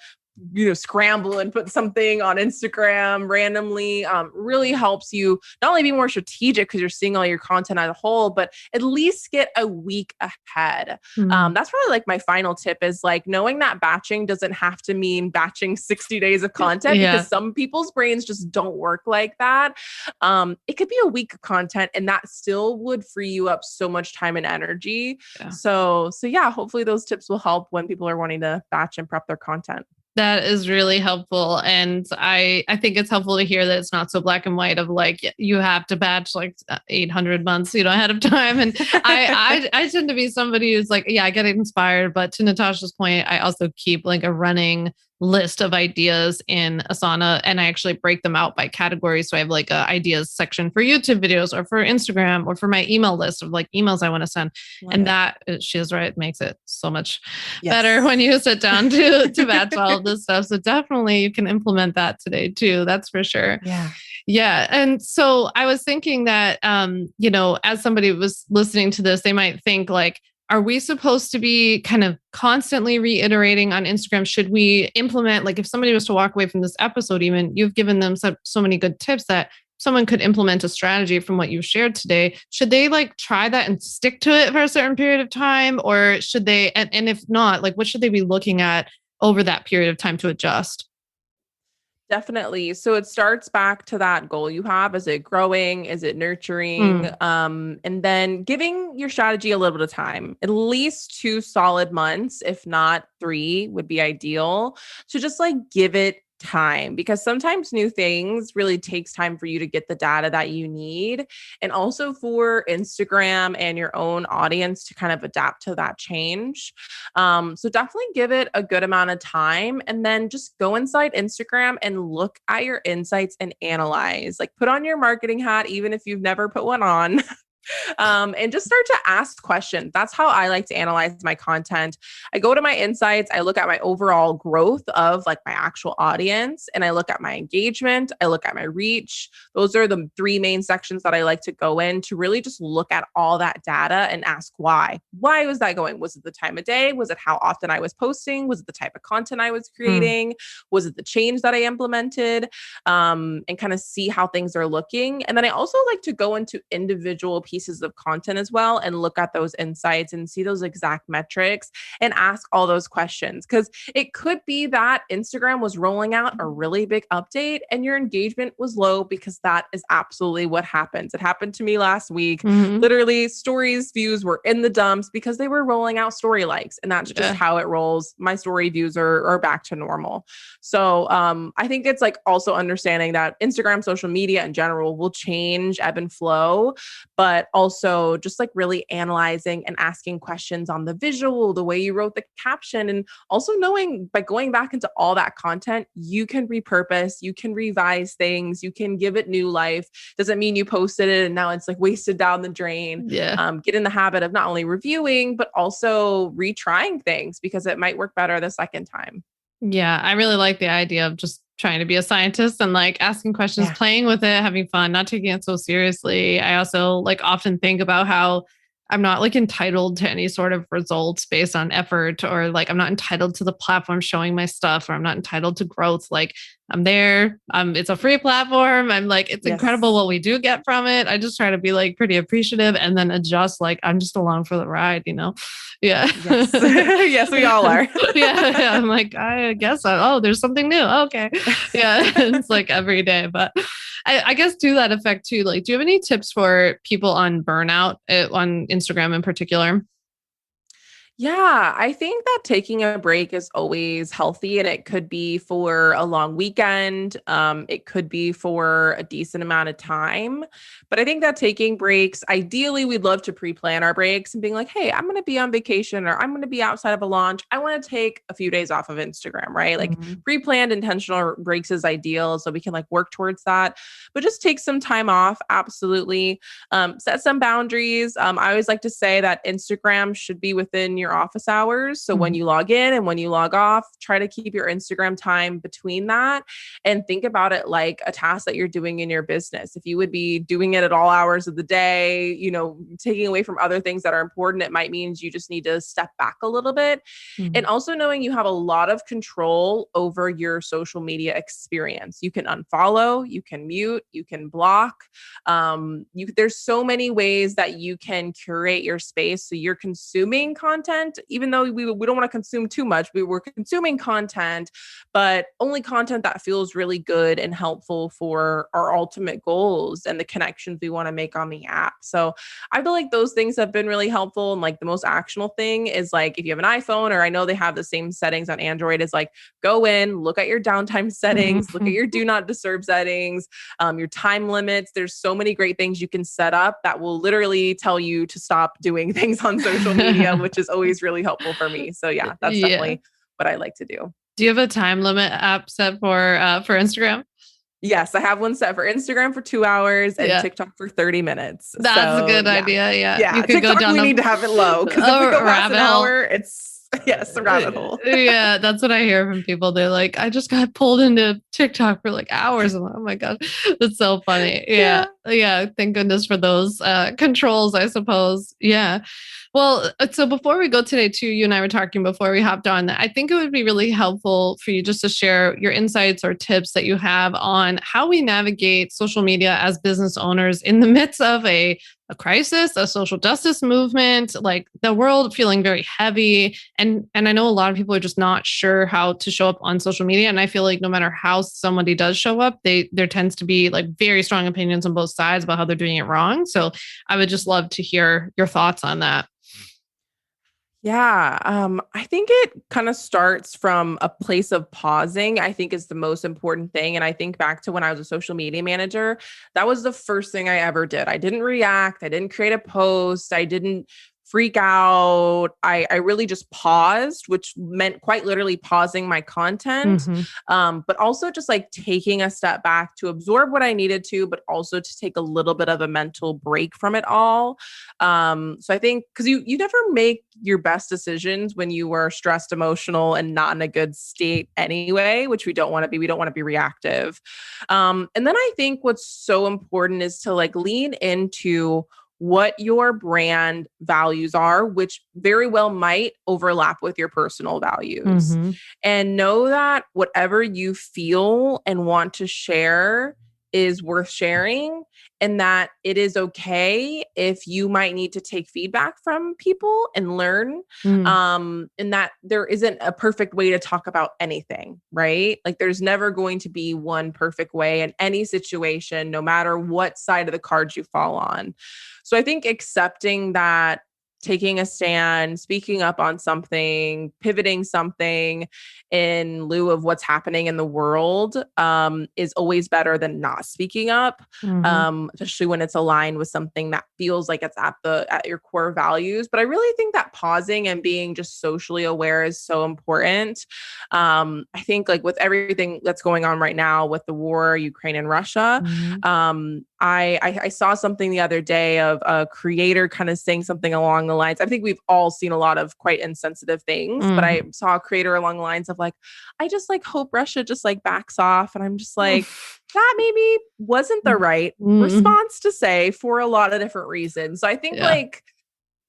scramble and put something on Instagram randomly. Really helps you not only be more strategic because you're seeing all your content as a whole, but at least get a week ahead. That's probably like my final tip is like knowing that batching doesn't have to mean batching 60 days of content because some people's brains just don't work like that. It could be a week of content and that still would free you up so much time and energy. So yeah, hopefully those tips will help when people are wanting to batch and prep their content. That is really helpful. And I think it's helpful to hear that it's not so black and white of like, you have to batch like 800 months, ahead of time. And I tend to be somebody who's like, I get inspired. But to Natasha's point, I also keep like a running list of ideas in Asana, and I actually break them out by category. So I have like a ideas section for YouTube videos or for Instagram or for my email list of like emails I want to send. That she is right, makes it so much better when you sit down to batch all of this stuff. So definitely you can implement that today too. That's for sure. Yeah. And so I was thinking that, as somebody was listening to this, they might think like, are we supposed to be kind of constantly reiterating on Instagram? Should we implement, like if somebody was to walk away from this episode, even you've given them so many good tips that someone could implement a strategy from what you've shared today. Should they like try that and stick to it for a certain period of time? Or should they, and if not, like what should they be looking at over that period of time to adjust? Definitely. So it starts back to that goal you have. Is it growing? Is it nurturing? And then giving your strategy a little bit of time, at least 2 solid months, if not 3 would be ideal. So just like give it time, because sometimes new things really takes time for you to get the data that you need, and also for Instagram and your own audience to kind of adapt to that change. So definitely give it a good amount of time, and then just go inside Instagram and look at your insights and analyze. Like put on your marketing hat, even if you've never put one on. And just start to ask questions. That's how I like to analyze my content. I go to my insights, I look at my overall growth of like my actual audience, and I look at my engagement, I look at my reach. Those are the 3 main sections that I like to go in to really just look at all that data and ask why. Why was that going? Was it the time of day? Was it how often I was posting? Was it the type of content I was creating? Was it the change that I implemented? And kind of see how things are looking. And then I also like to go into individual pieces of content as well and look at those insights and see those exact metrics and ask all those questions. Because it could be that Instagram was rolling out a really big update and your engagement was low, because that is absolutely what happens. It happened to me last week. Literally, stories views were in the dumps because they were rolling out story likes, and that's just how it rolls. My story views are back to normal. So I think it's like also understanding that Instagram, social media in general will change, ebb and flow, but also just like really analyzing and asking questions on the visual, the way you wrote the caption, and also knowing by going back into all that content, you can repurpose, you can revise things, you can give it new life. Doesn't mean you posted it and now it's like wasted down the drain. Get in the habit of not only reviewing, but also retrying things, because it might work better the second time. Yeah, I really like the idea of just trying to be a scientist and like asking questions, playing with it, having fun, not taking it so seriously. I also like often think about how I'm not like entitled to any sort of results based on effort, or like I'm not entitled to the platform showing my stuff, or I'm not entitled to growth. Like I'm there. It's a free platform. I'm like, it's incredible what we do get from it. I just try to be like pretty appreciative and then adjust. Like I'm just along for the ride, Yeah. Yes, we all are. I'm like, I guess, there's something new. Okay. Yeah. It's like every day, but I guess to that effect too, like, do you have any tips for people on burnout on Instagram in particular? Yeah, I think that taking a break is always healthy, and it could be for a long weekend. It could be for a decent amount of time. But I think that taking breaks, ideally, we'd love to pre-plan our breaks and being like, hey, I'm going to be on vacation or I'm going to be outside of a launch. I want to take a few days off of Instagram, right? Like Mhm. pre-planned intentional breaks is ideal. So we can like work towards that, but just take some time off. Absolutely. Set some boundaries. I always like to say that Instagram should be within your office hours. So when Mhm. you log in and when you log off, try to keep your Instagram time between that and think about it like a task that you're doing in your business. If you would be doing it at all hours of the day, taking away from other things that are important, it might mean you just need to step back a little bit. And Mhm. also knowing you have a lot of control over your social media experience. You can unfollow, you can mute, you can block. There's so many ways that you can curate your space so you're consuming content, even though we don't want to consume too much. We're consuming content, but only content that feels really good and helpful for our ultimate goals and the connections we want to make on the app. So I feel like those things have been really helpful. And like the most actionable thing is like if you have an iPhone, or I know they have the same settings on Android, is like go in, look at your downtime settings, look at your do not disturb settings, your time limits. There's so many great things you can set up that will literally tell you to stop doing things on social media, which is always really helpful for me. So yeah, that's Yeah. definitely what I like to do. Do you have a time limit app set for Instagram? Yes, I have one set for Instagram for 2 hours and Yeah. TikTok for 30 minutes. That's a So good yeah. idea. Yeah. You Yeah. could go TikTok, down we need to have it low because if we go a past an rabbit hole. hour, it's yes, a rabbit hole. Yeah, that's what I hear from people. They're like, I just got pulled into TikTok for like hours. I'm like, oh my God, that's so funny. Yeah. Yeah. Yeah. Thank goodness for those controls, I suppose. Yeah. Well, so before we go today, too, you and I were talking before we hopped on. I think it would be really helpful for you just to share your insights or tips that you have on how we navigate social media as business owners in the midst of a crisis, a social justice movement, like the world feeling very heavy. And I know a lot of people are just not sure how to show up on social media. And I feel like no matter how somebody does show up, there tends to be like very strong opinions on both sides about how they're doing it wrong. So I would just love to hear your thoughts on that. Yeah, I think it kind of starts from a place of pausing, I think is the most important thing. And I think back to when I was a social media manager, that was the first thing I ever did. I didn't react, I didn't create a post, I didn't freak out. I really just paused, which meant quite literally pausing my content, Mhm. but also just like taking a step back to absorb what I needed to, but also to take a little bit of a mental break from it all. So I think because you never make your best decisions when you are stressed, emotional, and not in a good state anyway, which we don't want to be. We don't want to be reactive. And then I think what's so important is to like lean into what your brand values are, which very well might overlap with your personal values. Mhm. And know that whatever you feel and want to share is worth sharing, and that it is okay if you might need to take feedback from people and learn, Mhm. and that there isn't a perfect way to talk about anything, right? Like there's never going to be one perfect way in any situation, no matter what side of the cards you fall on. So I think accepting that, taking a stand, speaking up on something, pivoting something in lieu of what's happening in the world, is always better than not speaking up, Mhm. especially when it's aligned with something that feels like it's at your core values. But I really think that pausing and being just socially aware is so important. I think like with everything that's going on right now with the war, Ukraine and Russia, Mhm. I saw something the other day of a creator kind of saying something along the lines. I think we've all seen a lot of quite insensitive things, but I Mhm. saw a creator along the lines of like, I just like hope Russia just like backs off. And I'm just like, that maybe wasn't the right Mhm. response to say for a lot of different reasons. So I think Yeah. like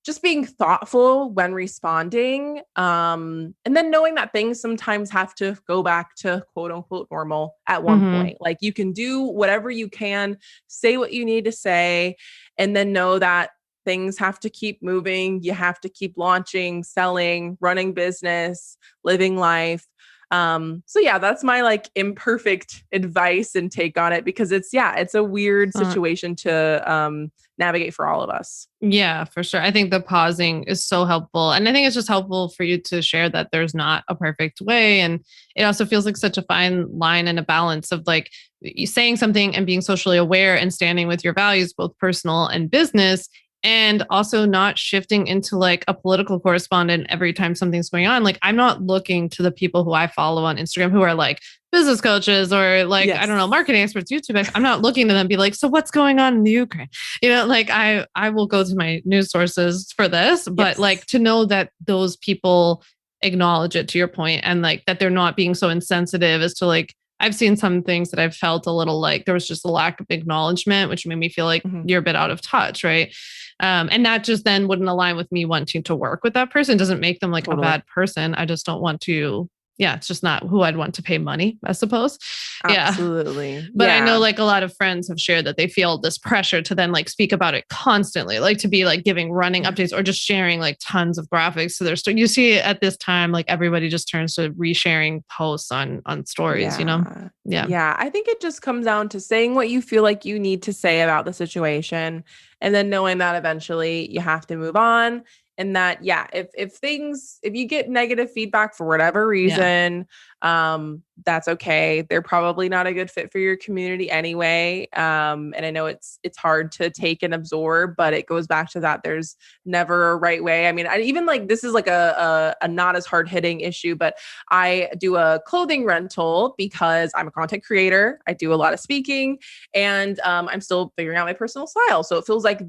just being thoughtful when responding, and then knowing that things sometimes have to go back to quote unquote normal at one Mhm. point. Like you can do whatever you can, say what you need to say, and then know that things have to keep moving. You have to keep launching, selling, running business, living life. So yeah, that's my like imperfect advice and take on it, because it's a weird situation to navigate for all of us. Yeah, for sure. I think the pausing is so helpful. And I think it's just helpful for you to share that there's not a perfect way. And it also feels like such a fine line and a balance of like you saying something and being socially aware and standing with your values, both personal and business, and also not shifting into like a political correspondent every time something's going on. Like I'm not looking to the people who I follow on Instagram who are like business coaches or like, I don't know, marketing experts, YouTube. I'm not looking to them and be like, so what's going on in the Ukraine? You know, like I will go to my news sources for this, but like to know that those people acknowledge it, to your point, and like that they're not being so insensitive as to like, I've seen some things that I've felt a little like there was just a lack of acknowledgement, which made me feel like you're a bit out of touch. Right. And that just then wouldn't align with me wanting to work with that person. It doesn't make them like a bad person. I just don't want to. Yeah, it's just not who I'd want to pay money, I suppose. Absolutely. Yeah. But I know like a lot of friends have shared that they feel this pressure to then like speak about it constantly, like to be like giving running updates or just sharing like tons of graphics to their story. You see at this time, like everybody just turns to resharing posts on stories, you know? Yeah. I think it just comes down to saying what you feel like you need to say about the situation, and then knowing that eventually you have to move on. And that, if you get negative feedback for whatever reason, that's okay. They're probably not a good fit for your community anyway. And I know it's hard to take and absorb, but it goes back to that. There's never a right way. I mean, even like, this is like a not as hard hitting issue, but I do a clothing rental because I'm a content creator. I do a lot of speaking, and I'm still figuring out my personal style. So it feels like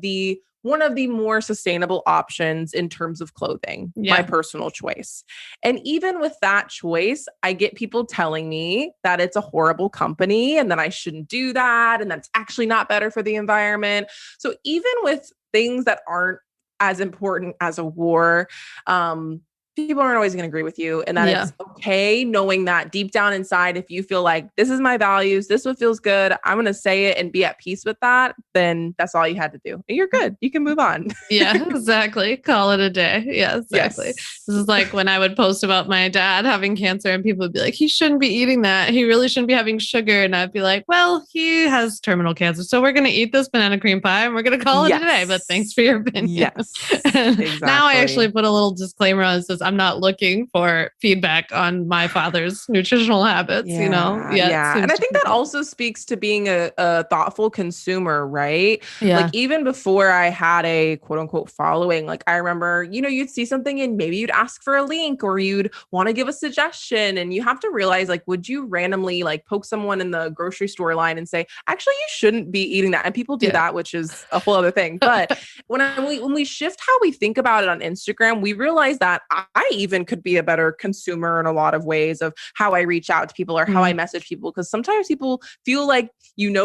one of the more sustainable options in terms of clothing, my personal choice. And even with that choice, I get people telling me that it's a horrible company and that I shouldn't do that, and that's actually not better for the environment. So even with things that aren't as important as a war, people aren't always going to agree with you, and that it's okay, knowing that deep down inside, if you feel like this is my values, this what feels good, I'm going to say it and be at peace with that, then that's all you had to do. And you're good. You can move on. Yeah, exactly. Call it a day. Yeah, exactly. Yes. This is like when I would post about my dad having cancer and people would be like, he shouldn't be eating that. He really shouldn't be having sugar. And I'd be like, well, he has terminal cancer. So we're going to eat this banana cream pie and we're going to call it a day. But thanks for your opinion. Yes, exactly. Now I actually put a little disclaimer on it, says I'm not looking for feedback on my father's nutritional habits, you know? Yeah. And I think that also speaks to being a thoughtful consumer, right? Yeah. Like even before I had a quote unquote following, like I remember, you'd see something and maybe you'd ask for a link or you'd want to give a suggestion. And you have to realize, like, would you randomly like poke someone in the grocery store line and say, actually, you shouldn't be eating that? And people do that, which is a whole other thing. But when we shift how we think about it on Instagram, we realize that I even could be a better consumer in a lot of ways of how I reach out to people or how I message people. Because sometimes people feel like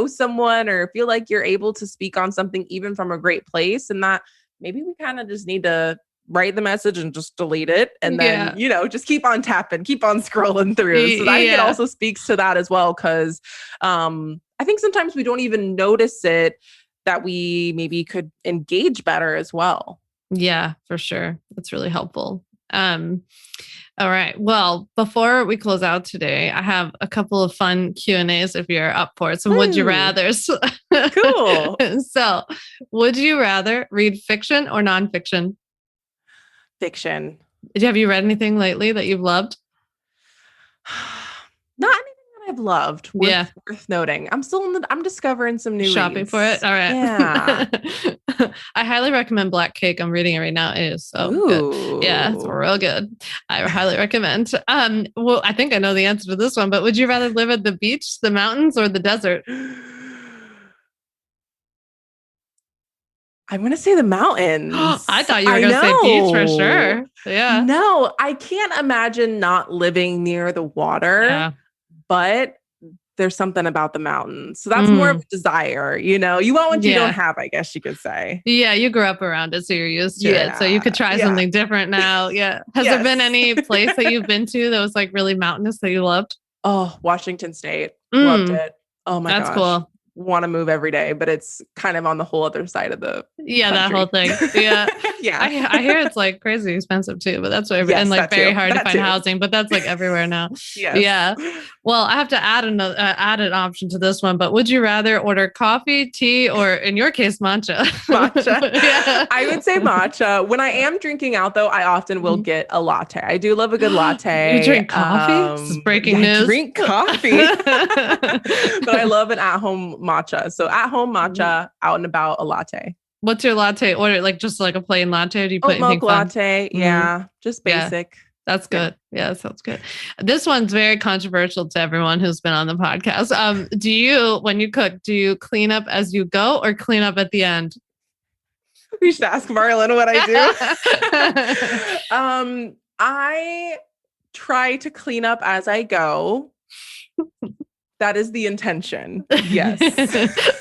someone or feel like you're able to speak on something even from a great place, and that maybe we kind of just need to write the message and just delete it and then, just keep on tapping, keep on scrolling through. So I think it also speaks to that as well. Cause I think sometimes we don't even notice it, that we maybe could engage better as well. Yeah, for sure. That's really helpful. All right. Well, before we close out today, I have a couple of fun Q&As if you're up for it. Some would you rathers. Cool. So, would you rather read fiction or nonfiction? Fiction. Have you read anything lately that you've loved? Not anything that I've loved. Worth noting. I'm discovering some new shopping reads. For it. All right. Yeah. I highly recommend Black Cake. I'm reading it right now. It is so good. Yeah, it's real good. I highly recommend. Well, I think I know the answer to this one, but would you rather live at the beach, the mountains, or the desert? I'm going to say the mountains. I thought you were going to say beach for sure. Yeah. No, I can't imagine not living near the water, but there's something about the mountains. So that's more of a desire, you want what you don't have, I guess you could say. Yeah, you grew up around it, so you're used to it. So you could try something different now. Yeah. Has there been any place that you've been to that was like really mountainous that you loved? Oh, Washington State. Loved it. Oh my gosh. That's cool. want to move every day, but it's kind of on the whole other side of the country. That whole thing. Yeah. Yeah. I hear it's like crazy expensive too, but that's what and like very hard to find housing, but that's like everywhere now. Yes. Yeah. Well, I have to add an option to this one, but would you rather order coffee, tea, or in your case, matcha? Matcha. Yeah. I would say matcha. When I am drinking out though, I often will get a latte. I do love a good latte. You drink coffee? This is breaking news. I drink coffee, but I love an at-home matcha. So at-home matcha, out and about, a latte. What's your latte order? Like just like a plain latte? Or do you put anything milk latte? Yeah, just basic. Yeah. That's good. Yeah, that sounds good. This one's very controversial to everyone who's been on the podcast. Do you, when you cook, do you clean up as you go or clean up at the end? We should ask Marlon what I do. I try to clean up as I go. That is the intention. Yes.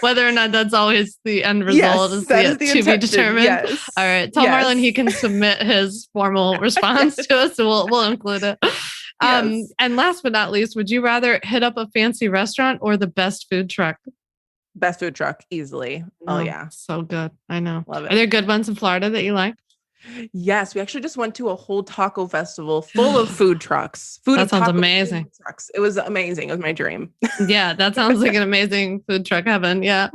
Whether or not that's always the end result is to be determined. Yes. All right. Tell Marlon he can submit his formal response to us, so we'll include it. And last but not least, would you rather hit up a fancy restaurant or the best food truck? Best food truck, easily. Oh yeah. So good. I know. Love it. Are there good ones in Florida that you like? Yes, we actually just went to a whole taco festival full of food trucks. That sounds amazing. Trucks. It was amazing. It was my dream. Yeah, that sounds like an amazing food truck heaven. Yeah,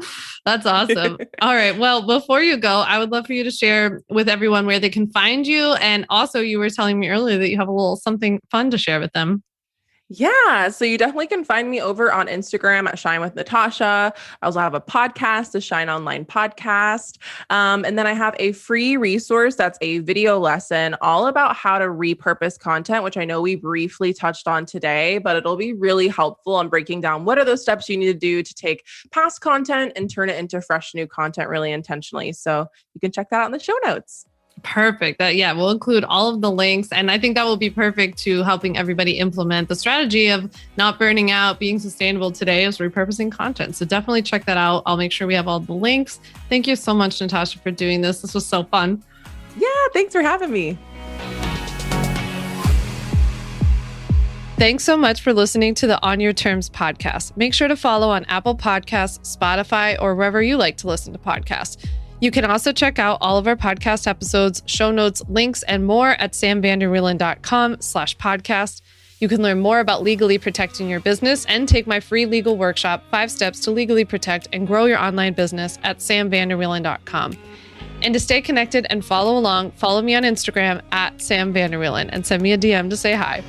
that's awesome. All right. Well, before you go, I would love for you to share with everyone where they can find you. And also, you were telling me earlier that you have a little something fun to share with them. Yeah. So you definitely can find me over on Instagram at Shine with Natasha. I also have a podcast, the Shine Online Podcast. And then I have a free resource that's a video lesson all about how to repurpose content, which I know we briefly touched on today, but it'll be really helpful on breaking down what are those steps you need to do to take past content and turn it into fresh new content really intentionally. So you can check that out in the show notes. Perfect. We'll include all of the links. And I think that will be perfect to helping everybody implement the strategy of not burning out, being sustainable today is repurposing content. So definitely check that out. I'll make sure we have all the links. Thank you so much, Natasha, for doing this. This was so fun. Yeah, thanks for having me. Thanks so much for listening to the On Your Terms podcast. Make sure to follow on Apple Podcasts, Spotify, or wherever you like to listen to podcasts. You can also check out all of our podcast episodes, show notes, links, and more at samvanderwielen.com/podcast. You can learn more about legally protecting your business and take my free legal workshop, 5 Steps to Legally Protect and Grow Your Online Business at samvanderwielen.com. And to stay connected and follow along, follow me on Instagram at samvanderwielen and send me a DM to say hi.